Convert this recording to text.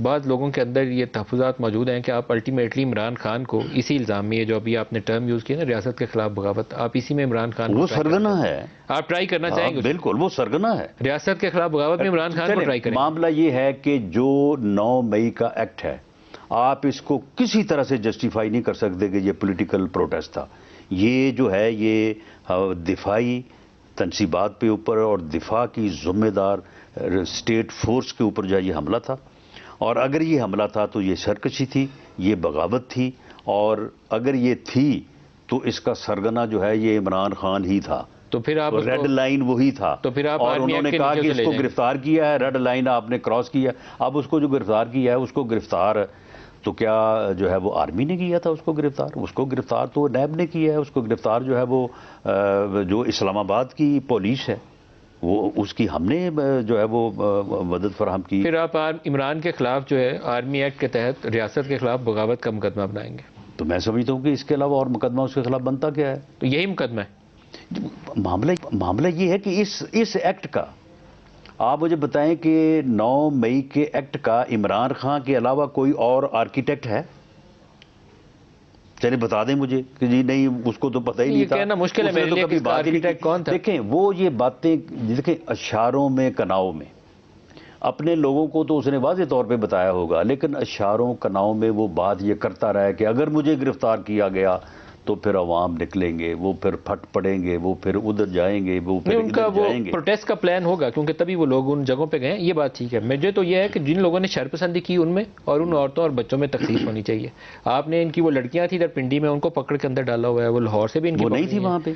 بعض لوگوں کے اندر یہ تحفظات موجود ہیں کہ آپ الٹیمیٹلی عمران خان کو اسی الزام میں، جو ابھی آپ نے ٹرم یوز کیا نا ریاست کے خلاف بغاوت، آپ اسی میں عمران خان کو وہ سرگنا ہے، آپ ٹرائی کرنا چاہیں گے؟ بالکل وہ سرگنا ہے ریاست کے خلاف بغاوت میں عمران خان کو ٹرائی کریں؟ معاملہ یہ ہے کہ جو 9 مئی کا ایکٹ ہے، آپ اس کو کسی طرح سے جسٹیفائی نہیں کر سکتے کہ یہ پولیٹیکل پروٹیسٹ تھا. یہ جو ہے یہ دفاعی تنصیبات پہ اوپر اور دفاع کی ذمہ دار اسٹیٹ فورس کے اوپر جو ہے یہ حملہ تھا، اور اگر یہ حملہ تھا تو یہ سرکشی تھی، یہ بغاوت تھی، اور اگر یہ تھی تو اس کا سرگنا جو ہے یہ عمران خان ہی تھا. تو پھر آپ ریڈ لائن وہی تھا، تو پھر آپ اور انہوں نے کہا کہ اس کو گرفتار کیا ہے، ریڈ لائن آپ نے کراس کیا. اب اس کو جو گرفتار کیا ہے اس کو گرفتار تو کیا جو ہے وہ آرمی نے کیا تھا؟ اس کو گرفتار تو نیب نے کیا ہے. اس کو گرفتار جو ہے وہ جو اسلام آباد کی پولیس ہے وہ اس کی ہم نے جو ہے وہ مدد فراہم کی. پھر آپ عمران کے خلاف جو ہے آرمی ایکٹ کے تحت ریاست کے خلاف بغاوت کا مقدمہ بنائیں گے؟ تو میں سمجھتا ہوں کہ اس کے علاوہ اور مقدمہ اس کے خلاف بنتا کیا ہے؟ تو یہی مقدمہ ہے. معاملہ یہ ہے کہ اس ایکٹ کا آپ مجھے بتائیں کہ 9 مئی کے ایکٹ کا عمران خان کے علاوہ کوئی اور آرکیٹیکٹ ہے؟ چلے بتا دیں مجھے کہ جی نہیں اس کو تو پتہ ہی نہیں تھا. یہ کہنا مشکل ہے میرے لیے کہ آرکیٹیکٹ کون تھا. دیکھیں وہ یہ باتیں دیکھیں اشعاروں میں کناؤں میں اپنے لوگوں کو تو اس نے واضح طور پہ بتایا ہوگا، لیکن اشعاروں کناؤں میں وہ بات یہ کرتا رہا ہے کہ اگر مجھے گرفتار کیا گیا تو پھر عوام نکلیں گے، وہ پھر پھٹ پڑیں گے، وہ پھر ادھر جائیں گے، وہ پھر ان کا ادھر وہ جائیں گے. پروٹیسٹ کا پلان ہوگا کیونکہ تبھی وہ لوگ ان جگہوں پہ گئے. یہ بات ٹھیک ہے. مجھے تو یہ ہے کہ جن لوگوں نے شرپسندی کی ان میں اور ان عورتوں اور بچوں میں تخصیص ہونی چاہیے. آپ نے ان کی وہ لڑکیاں تھیں ادھر پنڈی میں، ان کو پکڑ کے اندر ڈالا ہوا ہے. وہ لاہور سے بھی ان کی وہ نہیں تھی وہاں پہ.